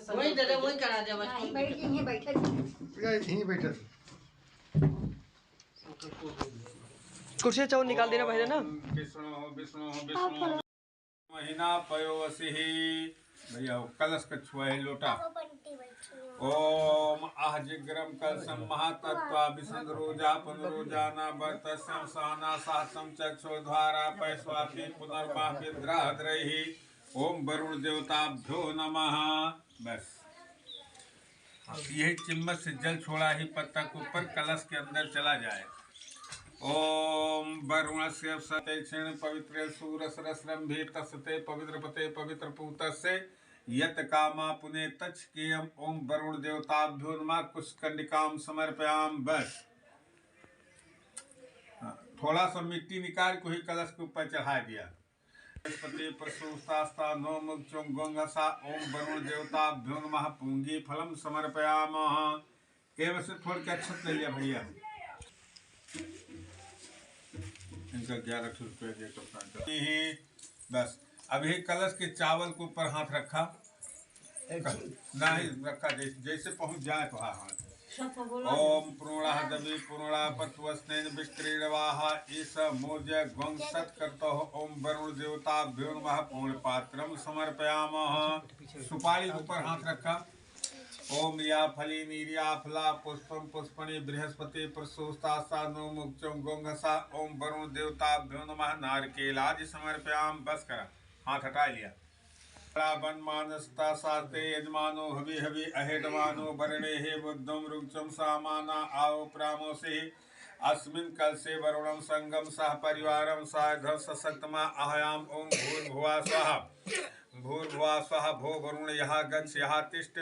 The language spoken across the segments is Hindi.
वही दादा वही करा दे बस यहीं बैठे कुर्सी चावल निकाल देना भाई ना। विष्णु विष्णु विष्णु महीना पयोवसी भैया कलश का छुआ है लोटा। ओम आहजिग्रम कलशम महातत्वा विसंद्रोजा पुनरोजाना वर्तस्यम सहना साहसम चक्षुर्द्वारा पैस्वापि पुनर्मा विद्राद्रैहि। ओम वरुण देवताभ्यो नमः। बस यही चिम्मच से जल छोड़ा ही पत्ता के ऊपर कलश के अंदर चला जाए। ओम वरुणस्य सतेक्षण पवित्र सूरसरस्रंभे तस्ते पवित्र पते पवित्र पूतस्य यत कामा पुने तच्छकेयम। ओम वरुण देवताभ्यो नमः। कुशकंडिकाम समर्पयाम। बस थोड़ा सा मिट्टी निकाल को ही कलश के ऊपर चढ़ा दिया। बृहस्पति प्रसूस्तास्ता नो मुक्चुम गोंगसा। ओम वरुण देवताभ्यो नमः। पुंगी फलम समर्पयामः। केवल से थोड़ के अक्षत ले लिया भैया। इनका 1100 रुपये दे तो बस अभी कलश के चावल के ऊपर हाथ रखा नहीं रखा जैसे पहुंच जाए तो हाथ। ओम पूर्णा दवि पूर्णा पत्वस्नेन विक्रीडवाह ईश मोज गंग सत करतो। ओम वरुण देवताभ्यो नमः। पूर्ण पात्रम समर्पयामः। सुपारी के ऊपर हाथ रखा। ओम या फली नीरिया फला पुष्पम पुष्पणि बृहस्पति प्रसूस्तासा नो मुक्चम गोंगसा। ओम वरुण देवताभ्यो नमः। नारकेलाज समर्पयाम। बस करा हाथ हटा लिया। वन मानसता साते यजमानो हवि हवि अहेडमानो वरणे हे बुद्धम रुचम सामाना आओ प्रामोसे। अस्मिन् कलशे वरुणम संगम सह परिवारम साधव सशक्तमा आह्याम। ओम भूर्भुवः स्वः भूर्भुवः स्वः भो वरुण यः गच्छ यः तिष्ठ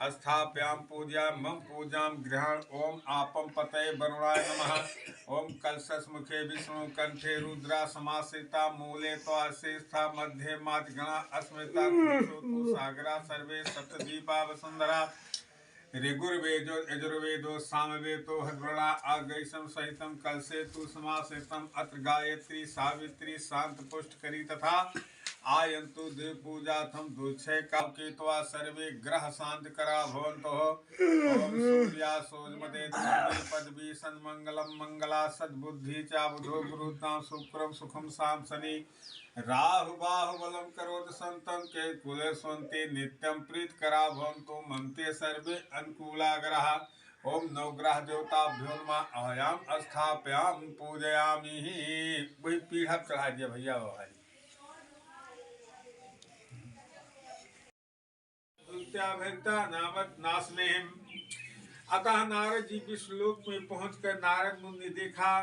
स्थाप्याम पूज्या मम पूजां गृहण। ओम आपम पतये वरुणाय नमः। ओम कलशस मुखे विष्णु कंठे रुद्रा समाश्रिता मूले त्वाशेष्ठा मध्ये मातगणा अस्मिता सागरा सर्वे सप्तदीपा वसुंधरा। ऋगुर्वेदो यजुर्वेदो सामवेदो हद्वर्णा आगैसम सहितम कलशे तु समाश्रितम अत्र गायत्री सावित्री शांत पुष्ट करी तथा आयंतु देव पूजा थम दुच्छे केतवा सर्वे ग्रह शांति करा भवंतो। ओम सूर्या सोजमते पदवी सन्मंगलम मंगला सद्बुद्धि चा बुधो गुरुतां शुक्रम सुखम साम शनि। राहु बाहु बलम करोत संतम के कुले स्वंते नित्यम प्रीत करा भवंतो मन्ते सर्वे अनुकूला ग्रह। ओम नवग्रह देवताभ्यो नमः। आयाम स्थापयाम पूजयामि। वही पीढ़ा चढ़ा दिया भैया भाई। नामत नासनेम। अतः नारद जी के श्लोक में पहुंचकर नारद मुनि ने देखा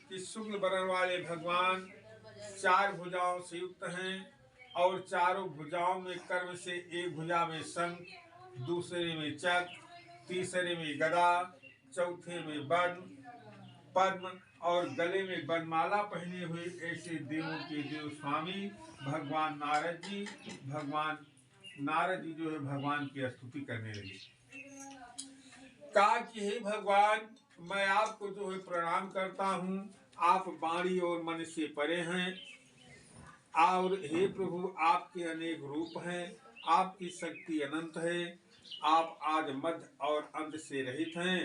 कि शुक्ल वर्ण वाले भगवान 4 भुजाओं से युक्त हैं और चारों भुजाओं में कर्म से एक भुजा में शंख, दूसरे में चक्र, तीसरे में गदा, चौथे में पद्म और गले में वनमाला पहने हुए ऐसे देवों के देव स्वामी भगवान नारद जी। भगवान नारद जी जो है भगवान की स्तुति करने लगे। कहा कि हे भगवान मैं आपको जो है प्रणाम करता हूँ। आप वाणी और मन से परे हैं और हे प्रभु आपके अनेक रूप हैं। आपकी शक्ति अनंत है। आप आज मध्य और अंत से रहित हैं।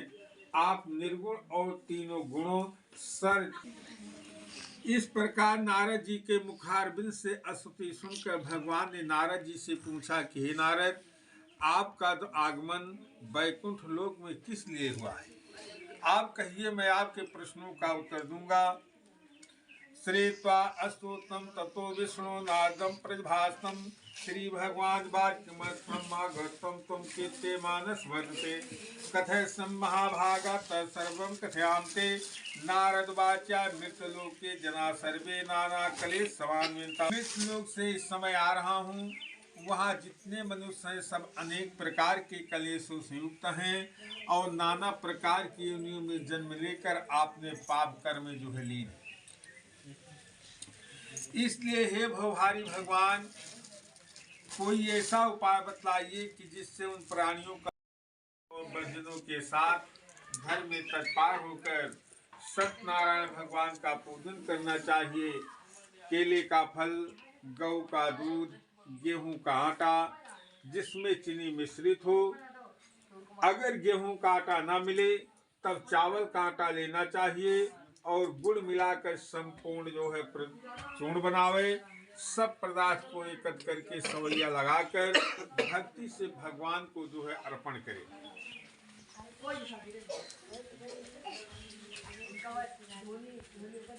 आप निर्गुण और तीनों गुणों सर। इस प्रकार नारद जी के मुखारबिंद से स्तुति सुनकर भगवान ने नारद जी से पूछा कि हे नारद आपका तो आगमन वैकुंठ लोक में किस लिए हुआ है? आप कहिए मैं आपके प्रश्नों का उत्तर दूंगा। श्रीत्वा अस्तुतम ततो विष्णु नारदम प्रतिभासम। श्री भगवान वाक्यमत्तम तुम कीर्ते मानस वर्तते कथय सम महाभागा तत्सर्वं कथयामते। नारद वाचा मृतलोके जना सर्वे नाना कलेश समान्विता। मृतलोक से इस समय आ रहा हूँ। वहाँ जितने मनुष्य हैं सब अनेक प्रकार के कलेशों से युक्त हैं और नाना प्रकार की योनियों में जन्म लेकर आपने पाप कर्म जो है लीन। इसलिए हे भवहारी भगवान कोई ऐसा उपाय बतलाइए कि जिससे उन प्राणियों का बंधनों के साथ धर्म में तत्पर होकर सत्यनारायण भगवान का पूजन करना चाहिए। केले का फल, गौ का दूध, गेहूं का आटा, जिसमें चीनी मिश्रित हो। अगर गेहूं का आटा ना मिले तब चावल का आटा लेना चाहिए और गुड़ मिलाकर संपूर्ण जो है चूर्ण बनावे। सब पदार्थ को एकत्र करके सवैया लगाकर भक्ति से भगवान को जो है अर्पण करे।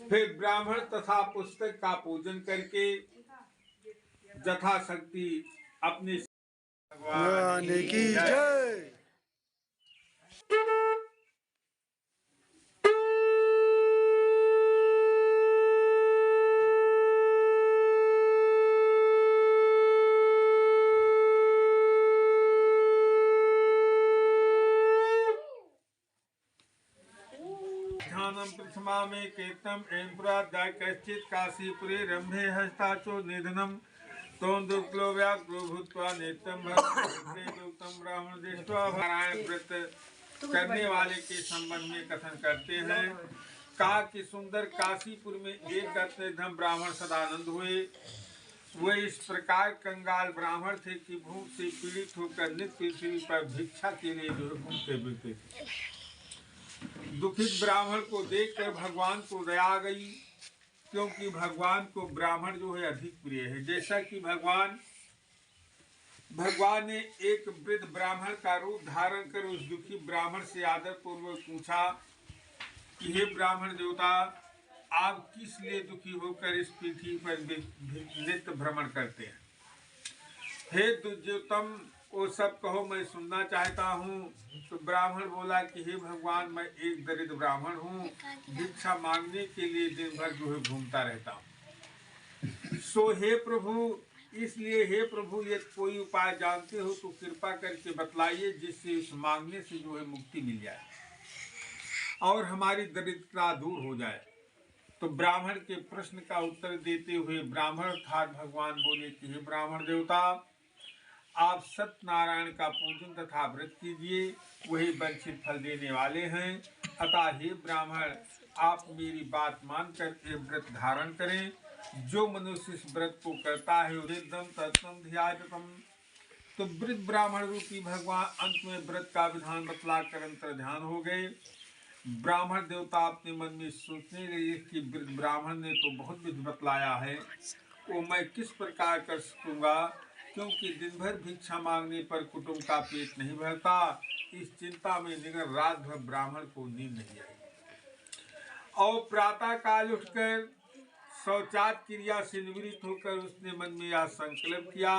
फिर ब्राह्मण तथा पुस्तक का पूजन करके यथाशक्ति अपने भगवान की जय। प्रथमा में कीर्तम एम्पुराध्याय कश्चित काशीपुरे रंभे हस्ताचो निधनम तों दुक्लो व्याग्रो भूत्वा नेत्रम भक्तम ब्राह्मण दृष्ट्वा नारायण व्रत करने वाले के संबंध में कथन करते हैं। कहा कि सुंदर काशीपुर में एक अत्यधम ब्राह्मण सदानंद हुए। वे इस प्रकार कंगाल ब्राह्मण थे कि भूख से पीड़ित होकर नित्य पृथ्वी पर भिक्षा के लिए जो घूमते फिरते थे। दुखित ब्राह्मण को देखकर भगवान को दया आ गई, क्योंकि भगवान को ब्राह्मण जो है अधिक प्रिय है। जैसा कि भगवान ने एक वृद्ध ब्राह्मण का रूप धारण कर उस दुखी ब्राह्मण से आदर पूर्वक पूछा कि हे ब्राह्मण देवता, आप किस लिए दुखी होकर इस पृथ्वी पर नित्य भ्रमण करते हैं? हे दुर्योत्तम, वो सब कहो, मैं सुनना चाहता हूँ। तो ब्राह्मण बोला कि हे भगवान, मैं एक दरिद्र ब्राह्मण हूँ, भिक्षा मांगने के लिए दिन भर जो है घूमता रहता हूँ। सो हे प्रभु, इसलिए हे प्रभु, यदि कोई उपाय जानते हो तो कृपा करके बतलाइए, जिससे इस मांगने से जो है मुक्ति मिल जाए और हमारी दरिद्रता दूर हो जाए। तो ब्राह्मण के प्रश्न का उत्तर देते हुए ब्राह्मण अर्थात भगवान बोले कि हे ब्राह्मण देवता, आप सत्यनारायण का पूजन तथा व्रत कीजिए, वही वांछित फल देने वाले हैं। अतः हे ब्राह्मण, आप मेरी बात मानकर ये व्रत धारण करें। जो मनुष्य इस व्रत को करता है वृद्धम तत्वम ध्यायतम। तो वृद्ध ब्राह्मण रूपी भगवान अंत में व्रत का विधान बतलाकर अंतर ध्यान हो गए। ब्राह्मण देवता अपने मन में सोचने लगे कि वृद्ध ब्राह्मण ने तो बहुत विधि बतलाया है, वो मैं किस प्रकार कर सकूंगा, क्योंकि दिन भर भिक्षा मांगने पर कुटुंब का पेट नहीं भरता। इस चिंता में निगर रात भर ब्राह्मण को नींद नहीं आई और प्रातः काल उठकर शौचात क्रिया से निवृत्त होकर उसने मन में यह संकल्प किया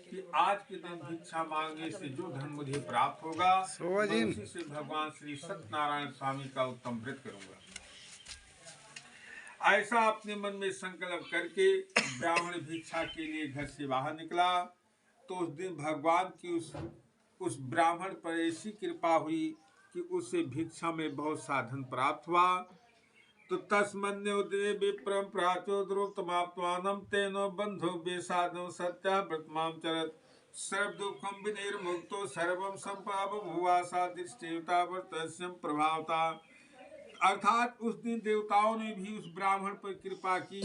कि आज के दिन भिक्षा मांगने से जो धन मुझे प्राप्त होगा, मैं उसी से भगवान श्री सत्यनारायण स्वामी का उत्तम व्रत करूंगा। ऐसा अपने मन में संकल्प करके ब्राह्मण भिक्षा के लिए घर से बाहर निकला। तो उस दिन भगवान की उस ब्राह्मण पर ऐसी कृपा हुई कि उसे भिक्षा में बहुत साधन प्राप्त हुआ। तो तस्मन्यो दिने विप्रम प्राचो द्रुतमाप्त्वानं तेनो बंधो बेसाधो सत्या व्रतमां चरत सर्व दुःखं विनिर्मुक्तो सर्वं संपापं भुवासा दृष्टिवता वर्तस्यं प्रभावता। अर्थात उस दिन देवताओं ने भी उस ब्राह्मण पर कृपा की।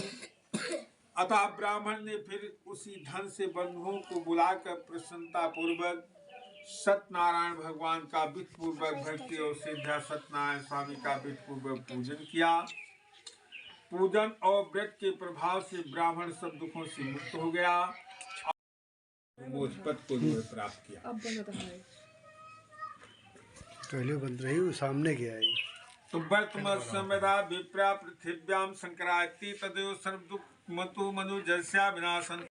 अतः ब्राह्मण ने फिर उसी धन से बंधुओं को बुलाकर प्रसन्नता पूर्वक सत्यनारायण भगवान का विधिपूर्वक भक्ति और सिद्धा सत्यनारायण स्वामी का विधिपूर्वक पूजन किया। पूजन और व्रत के प्रभाव से ब्राह्मण सब दुखों से मुक्त हो गया और मोक्ष पद को जो प्राप्त किया। पहले बन रही वो सामने गया है। तो वर्तमान समदा विप्रा पृथिव्याम संक्रांति तदेव सर्व दुख मतु मनु जस्या विनाशन।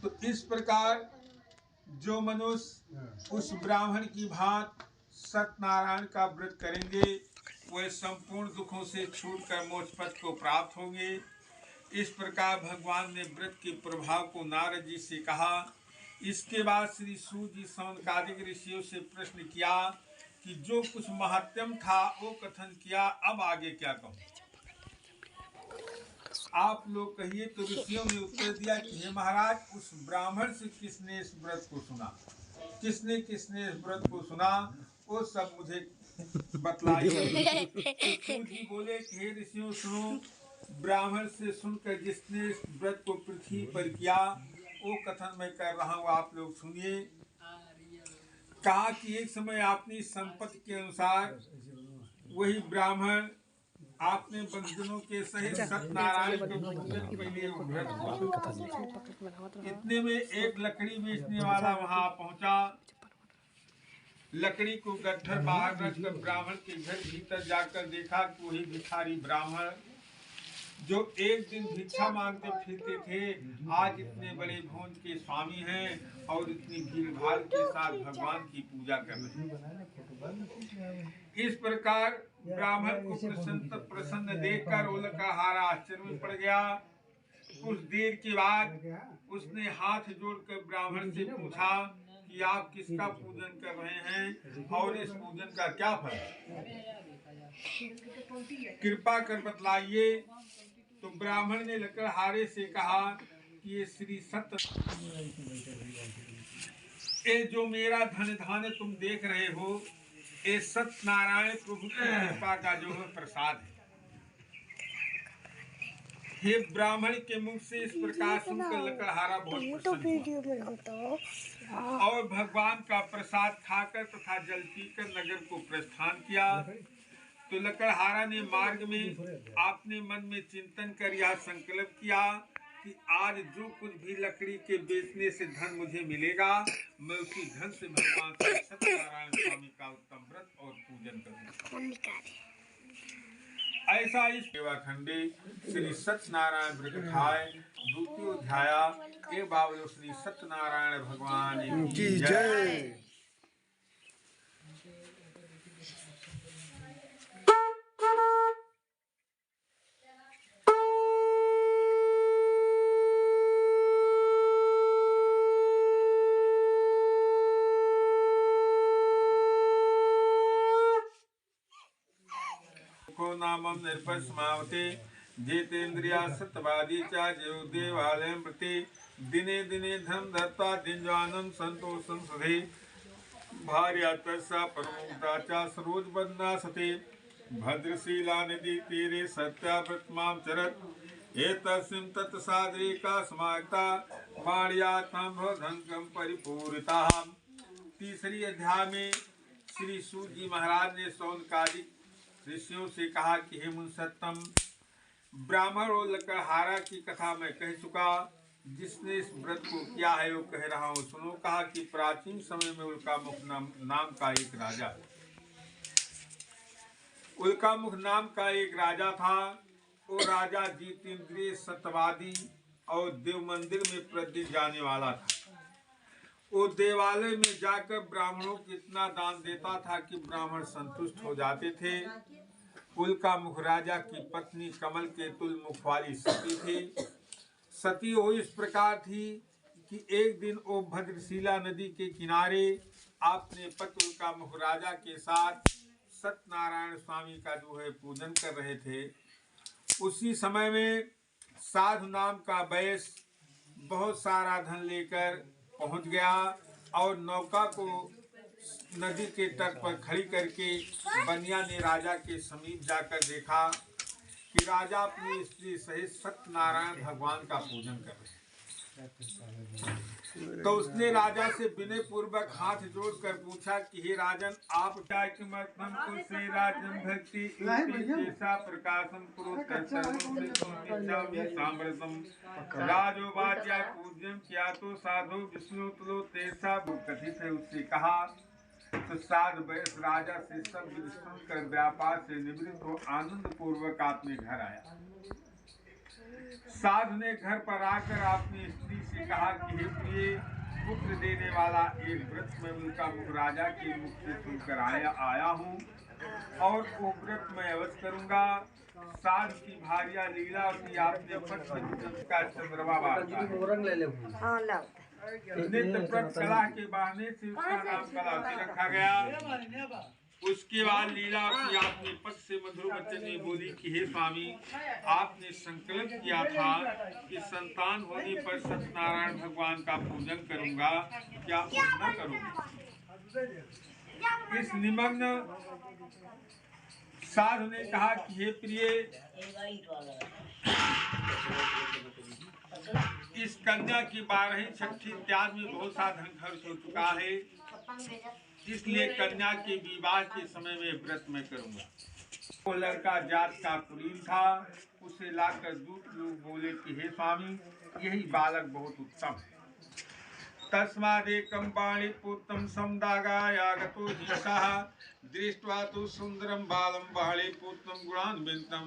तो इस प्रकार जो मनुष्य उस ब्राह्मण की भांति सत्यनारायण का व्रत करेंगे, वे संपूर्ण दुखों से छूटकर मोक्ष पद को प्राप्त होंगे। इस प्रकार भगवान ने व्रत के प्रभाव को नारद जी से कहा। इसके बाद श्री सूत जी सौनकादिक ऋषियों से प्रश्न किया कि जो कुछ महात्म्य था वो कथन किया, अब आगे क्या कहूँ, आप लोग कहिए। तो ऋषियों ने उत्तर दिया कि हे महाराज, उस ब्राह्मण से किसने इस व्रत को सुना, किसने किसने इस व्रत को सुना, वो सब मुझे बतलाइए। तो जी बोले कि हे ऋषियों सुनो, ब्राह्मण से सुनकर जिसने इस व्रत को पृथ्वी पर किया वो कथन मैं कर रहा हूँ, आप लोग सुनिए। कहा कि एक समय आपने संपत्ति के अनुसार वही ब्राह्मण आपने बंधनों के सहित सत्यनारायण के पूजन के लिए व्रत किया। इतने में एक लकड़ी बेचने वाला वहां पहुंचा। लकड़ी को गट्ठर बाहर रखकर ब्राह्मण के घर भीतर जाकर देखा कि वही भिखारी ब्राह्मण जो एक दिन भिक्षा मांगते फिरते थे, आज इतने बड़े भोज के स्वामी हैं और इतनी भीड़ भाड़ के साथ भगवान की पूजा कर रहे हैं। इस प्रकार ब्राह्मण को प्रसन्न देखकर वो लकड़हारा आश्चर्य में पड़ गया। कुछ देर के बाद उसने हाथ जोड़कर ब्राह्मण से पूछा कि आप किसका पूजन कर रहे हैं और इस पूजन का क्या फल है, कृपा कर बतलाइए। तो ब्राह्मण ने लकड़हारे से कहा कि ये श्री सत्य, ये जो मेरा धन धान्य तुम देख रहे हो, ये सत्यनारायण प्रभु की कृपा का जो है प्रसाद है। हे ब्राह्मण के मुख से इस प्रकार सुनकर लकड़हारा बहुत प्रसन्न हुआ और भगवान का प्रसाद खाकर तथा जल पीकर नगर को प्रस्थान किया। तो लकड़हारा ने मार्ग में अपने मन में चिंतन कर यह संकल्प किया कि आज जो कुछ भी लकड़ी के बेचने से धन मुझे मिलेगा, मैं उसी धन से भगवान श्री सत्यनारायण स्वामी का उत्तम व्रत और पूजन करूंगा। ऐसा इस सेवा खंडे श्री सत्यनारायण व्रतखाय द्वितीय अध्याय एक बावलो श्री सत्यनारायण भगवान की जय। नामं निर्पस्मावते जेतेन्द्रिया सत्यवादी च जो देवालयं प्रति दिने दिने धन धत्ता दिनजानं संतोषं सधे भार्या तस्सा परमुक्ता च सरोजबन्ना सते भद्रशीला नदी तीरे सत्याव्रतमां चरत् एतस्मिन् तत्सादरेका समागता वाण्या ताम्रधंकं परिपूरिता। तीसरी अध्याय में श्री सूत जी महाराज ने सौनकादिक ऋषियों से कहा कि हे मुनिसत्तम, ब्राह्मण और लकड़हारा की कथा मैं कह चुका। जिसने इस व्रत को किया है वो कह रहा हूँ, सुनो। कहा कि प्राचीन समय में उल्कामुख नाम का एक राजा, उल्कामुख नाम का एक राजा था। वो राजा जितेंद्रिय सत्यवादी और देव मंदिर में प्रतिदिन जाने वाला था। वो देवालय में जाकर ब्राह्मणों को इतना दान देता था कि ब्राह्मण संतुष्ट हो जाते थे। उल्कामुख राजा की पत्नी कमल के तुल मुख वाली सती थी। सती वो इस प्रकार थी कि एक दिन वो भद्रशिला नदी के किनारे अपने पति उल्कामुख राजा के साथ सत्यनारायण स्वामी का जो है पूजन कर रहे थे। उसी समय में साधु नाम का वैश्य बहुत सारा धन लेकर पहुंच गया और नौका को नदी के तट पर खड़ी करके बनिया ने राजा के समीप जाकर देखा कि राजा अपनी स्त्री सहित सत्यनारायण भगवान का पूजन कर रहे हैं। तो उसने राजा से विनय पूर्वक हाथ जोड़कर पूछा कि हे राजन, आप क्या से राजन भक्ति जैसा प्रकाशम सामृतम राजोवाच्या पूज्यम किया तो साधु विष्णु तुलो तेसा कथित है। उससे कहा तो साधु वैश्य राजा से सब सुनकर व्यापार से निवृत्त हो आनंद पूर्वक अपने घर आया। साधु ने घर पर आकर अपनी स्त्री से कहा कि हे प्रिय, पुत्र देने वाला एक व्रत में उल्कामुख राजा के मुख से सुनकर आया हूँ और वो व्रत मैं अवश्य करूंगा। साधु की भार्या लीला की आपने पत्नी का चंद्रमा वार्ता नित्य व्रत कला के बहाने से उसका नाम कलावती रखा गया। उसके बाद लीला की आपने पद से मधुर वचन में बोली कि हे स्वामी, आपने संकल्प किया था कि संतान होने पर सत्यनारायण भगवान का पूजन करूंगा, क्या न करूंगा। इस निमग्न साधु ने कहा कि हे प्रिय, इस कन्या की 12वीं छठी इत्यादि में बहुत सा धन खर्च हो चुका है, इसलिए कन्या के विवाह के समय में व्रत में करूंगा। वो लड़का जात का कुलीन था, उसे लाकर दूत लोग बोले कि हे स्वामी, यही बालक बहुत उत्तम है। तस्मादेकं बालिपुत्रं समदागायागतो हीसः दृष्ट्वा तु सुंदरं बालं बालिपुत्रं गुणान्वितं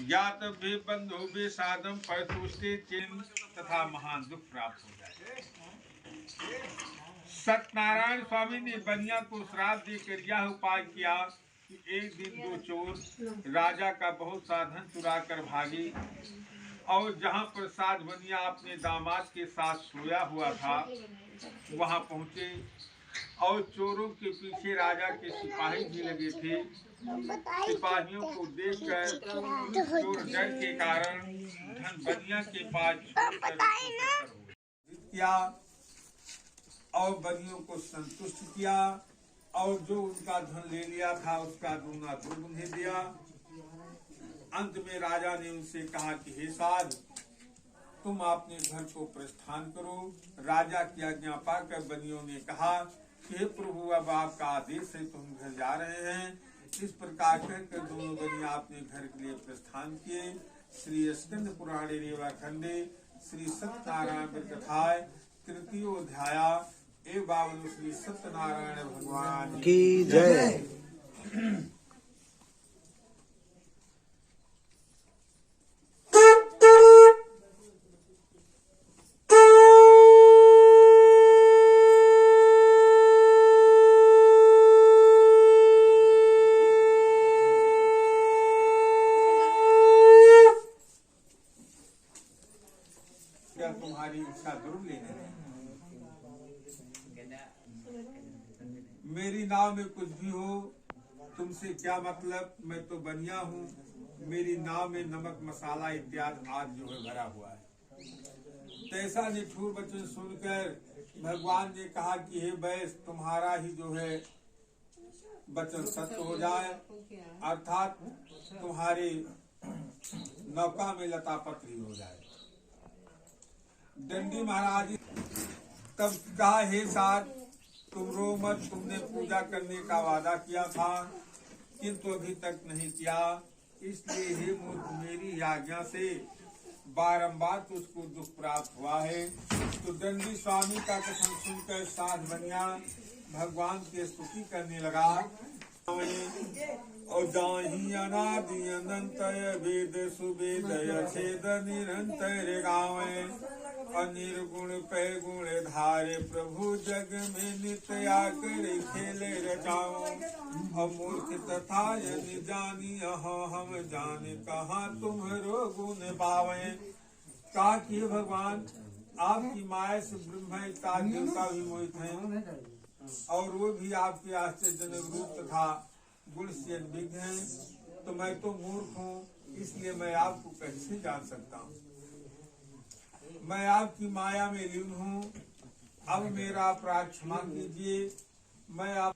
ज्ञातव्ये बंधुभ्ये साधं परतुष्टे चिन्ह तथा महान दुख प्राप्त हो जाए। सत्यनारायण स्वामी ने बनिया को श्राप देकर यह उपाय किया कि एक दिन 2 चोर राजा का बहुत सा धन चुरा कर भागे और जहां पर साध बनिया अपने दामाद के साथ सोया हुआ था वहां पहुंचे और चोरों के पीछे राजा के सिपाही भी लगे थे। सिपाहियों को देखकर चोर डर के कारण धन बनिया के पास किया और बनियों को संतुष्ट किया और जो उनका धन ले लिया था उसका दूना दुगुना दिया। अंत में राजा ने उनसे कहा कि हे साध, तुम अपने घर को प्रस्थान करो। राजा की आज्ञा पाकर बनियों ने कहा कि हे प्रभु, अब आपका आदेश है, तुम घर जा रहे हैं। इस प्रकार कहकर दोनों बनिया अपने घर के लिए प्रस्थान किए। श्री स्कंद पुराणे रेवा खंडे श्री सत्यनारायण कथाएं तृतीय अध्याय एवं श्री सत्यनारायण भगवान की जय। तुम्हारी इच्छा जरूर लेने मेरी नाव में कुछ भी हो, तुमसे क्या मतलब, मैं तो बनिया हूँ। मेरी नाव में नमक मसाला इत्यादि आज जो है भरा हुआ है। तैसा निठुर वचन सुनकर भगवान ने कहा कि हे वैश्य, तुम्हारा ही जो है वचन सत्य हो जाए, अर्थात तुम्हारे नौका में लता पत्री हो जाए। दंडी महाराज तब कहा, हे साथ, तुम रो मत, तुमने पूजा करने का वादा किया था किंतु अभी तक नहीं किया, इसलिए हे मूर्ख, मेरी आज्ञा से बारंबार तुझको दुख प्राप्त हुआ है। तो दंडी स्वामी का कथन सुनकर साध बनिया भगवान की स्तुति करने लगा। और जाहि अनादि अनंत वेद सुवेदय छेद निरंतर गावे, अनिर्गुण पे गुण धारे प्रभु जग में नित्य आकर खेले रचाओ। अमूर्ख तथा यदि जानी हम जाने कहाँ तुम्हारो गुण पावे। कहा कि भगवान, आपकी माया से ब्रह्मा इत्यादि देवता भी मोहित हैं और वो भी आपके आश्चर्यजनक रूप तथा गुण से अनभिज्ञ हैं, तो मैं तो मूर्ख हूँ, इसलिए मैं आपको कैसे जान सकता हूँ। मैं आपकी माया में लीन हूँ, अब मेरा अपराध क्षमा कीजिए। मैं आप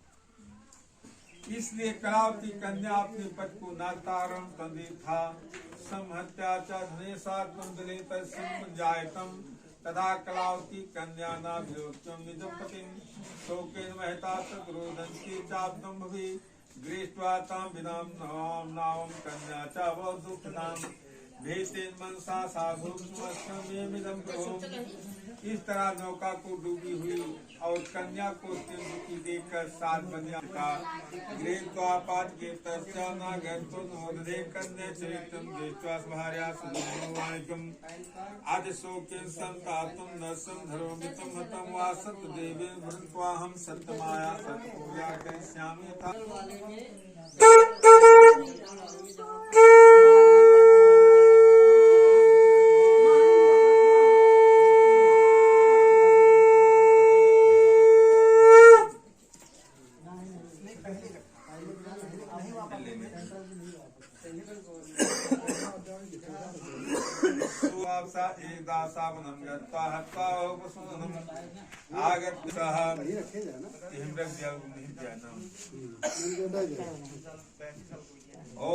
इसलिए कलावती कन्या अपने पति को नातारम तंदे था समहत्या धने सातम दले तस्म तथा कलावती कन्या नाभ्योच्चम निजम पतिम शोकेन महता तक्रोधन की चाब्दम भवि दृष्ट्वा तां विदाम नाम कन्या च दुःखदाम भेतेन मनसा साधु मिदम प्रभु। इस तरह नौका को डूबी हुई और कन्या को दुखी देखकर सात बनिया का गृहद्वापात के तस्या गंतो नोदे कन्या चरित्रम दृष्ट्वा स्महार्या सुवाणिकम आदि शोकेन संतातुम न संधरोमि तुम हतम वा सत्य देवेन भृत्वाहम सत्यमाया सत्पूजा करिष्यामि था। ओ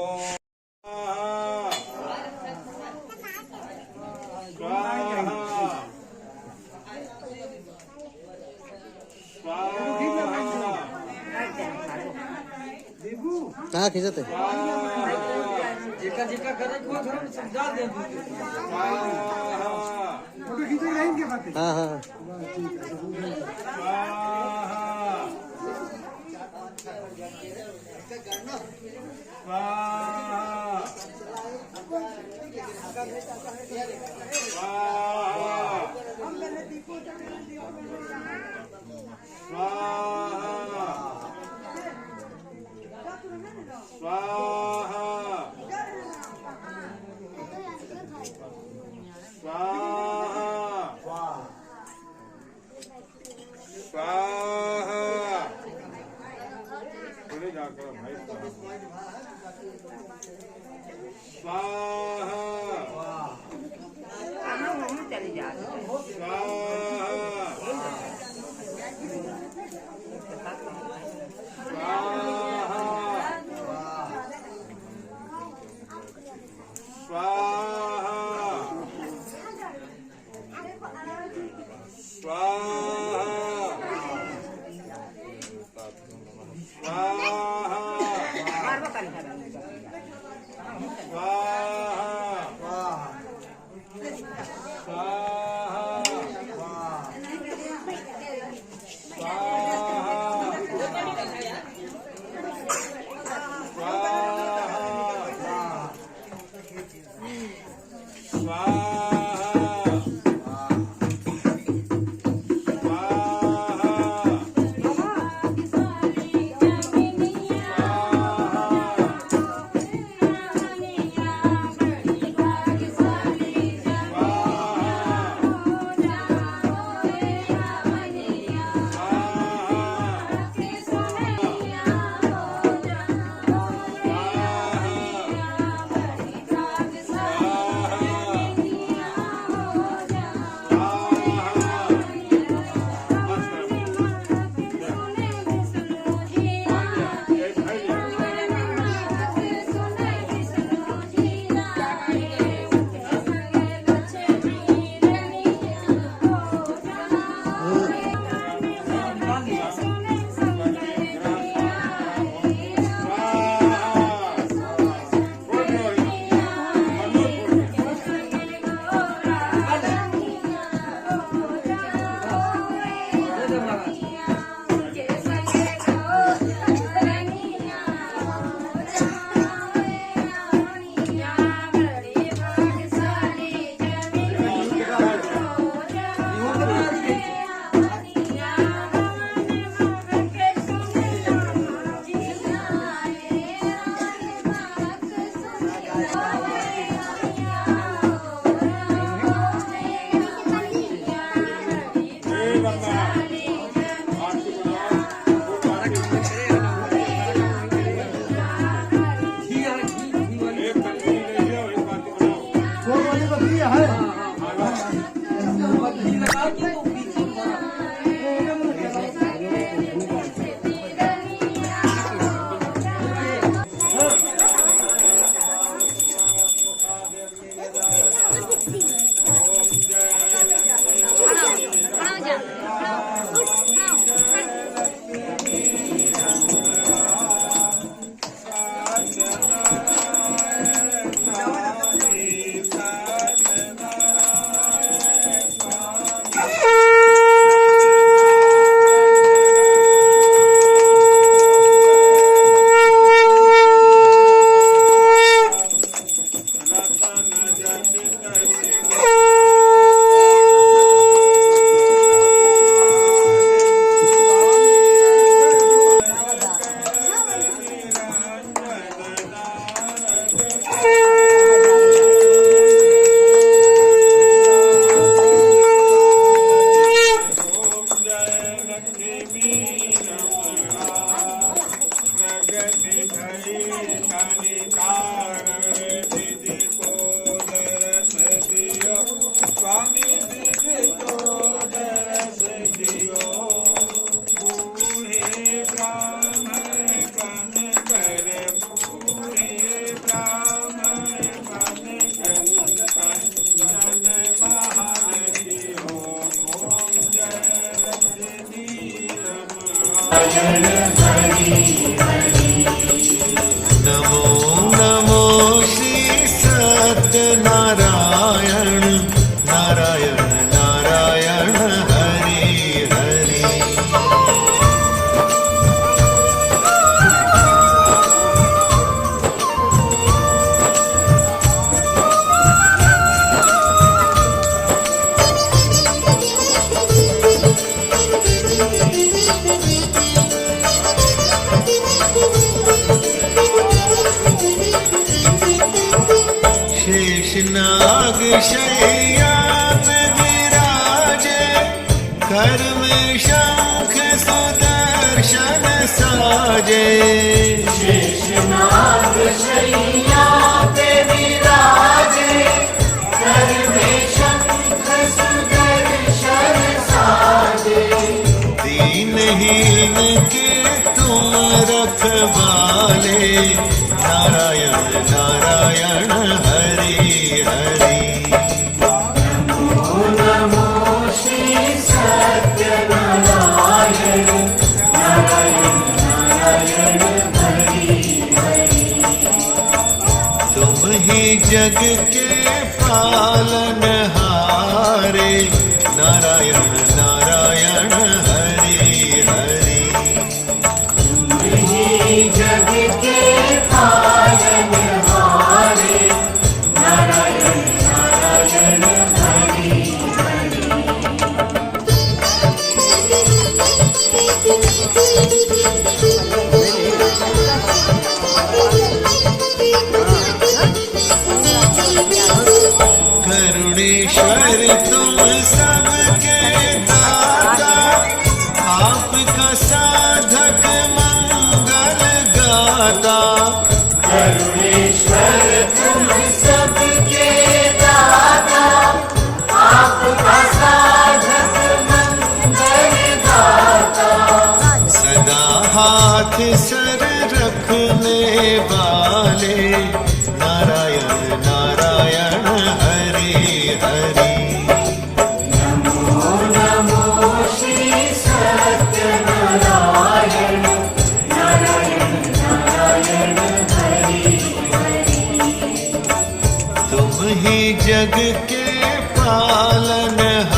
कहाँ खींचते जेकर जेकर करे को घर में समझा दे फोटो खींचे नहीं इनके बातें। हाँ हाँ हरि हरि कर में शंख सुदर्शन साजे। शेषनाग शैया पे विराजे, कर में शंख सुदर्शन साजे। दीनहीन के तुम रखवाले, नारायण नारायण हरि हरि। नमो नमो श्री सत्यनारायण, नारायण नारायण हरि हरि। तुम ही जग के पालनहारे, नारायण नारायण हरि हरि। जग के पालनहारे, नारायण नारायण हरि हरि। करुणेश्वर तुम सबके दाता, आपका साधक मंगल गाता। करुणेश्वर तुम सबके दाता, आपका साधक मंगल गाता। सदा हाथ सर रखने वाले, नारायण नारायण हरि हरि। नमो नमो श्री सत्यनारायण, नारायण नारायण हरि हरि। तुम ही जग के पालनहारे,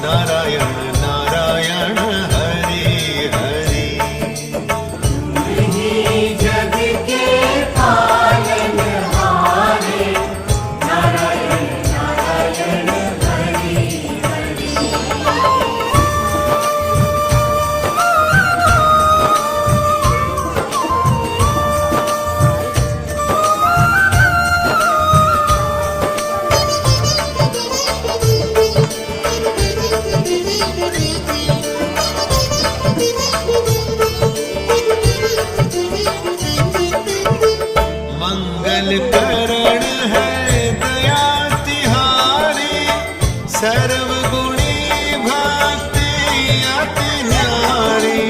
नारायण नारायण हरि हरि। जग के पालनहारे, नारायण नारायण हरि हरि। मंगल करण है दया तिहारी, सर्व गुणी भक्ति अति न्यारी।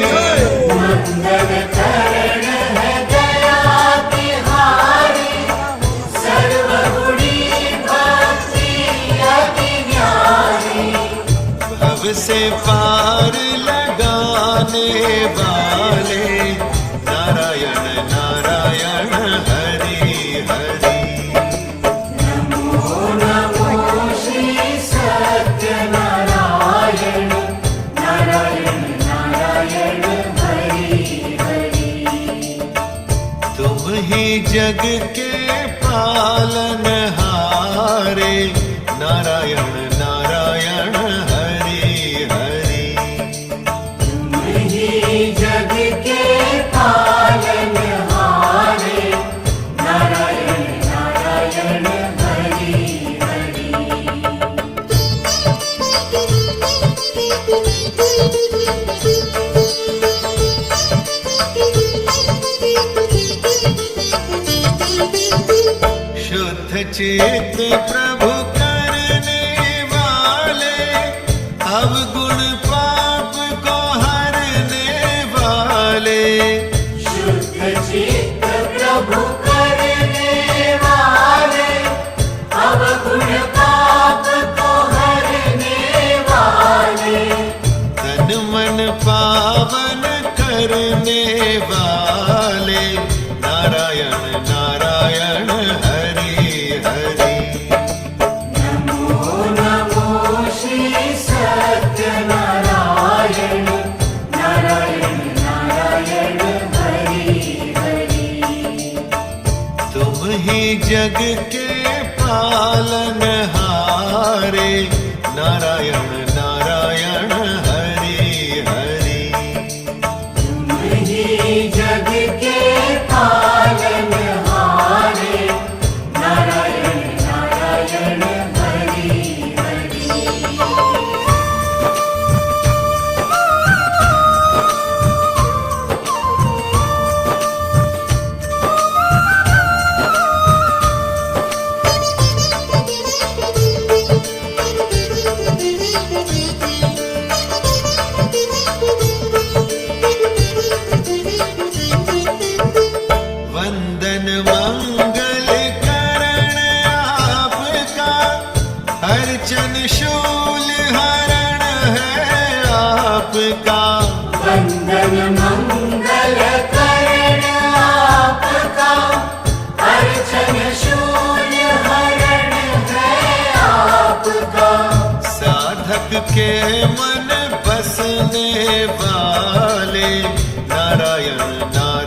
मंगल करण है दया तिहारी, सर्वगुणी भक्ति अति न्यारी। भव से पार लगाने वाले, नारायण नारायण हरि हरि। नमो नमो श्री सत्यनारायण, नारायण नारायण हरि हरि। तुम ही जग के पालनहारे, नारायण नारायण हरि हरि। जग के पालनहारे, नारायण नारायण हरि हरि। शुद्ध चित्त प्रभु करने वाले, अवगुण पाप को हरने वाले। शुद्ध चित्त प्रभु करने वाले, अवगुण पाप को हरने वाले। तन मन पावन करने वाले, नारायण नारायण हरि हरि। नमो नमो श्री सत्यनारायण, नारायण नारायण हरि हरि। तुम ही जग के पालनहारे, नारायण नारायण हरि हरि। जग के पालनहारे, नारायण नारायण हरि हरि। अर्चन शूल हरण है आपका, वंदन मंगल करण आपका, अर्चन शूल हरण है आपका। साधक के मन बसने वाले नारायण नारायण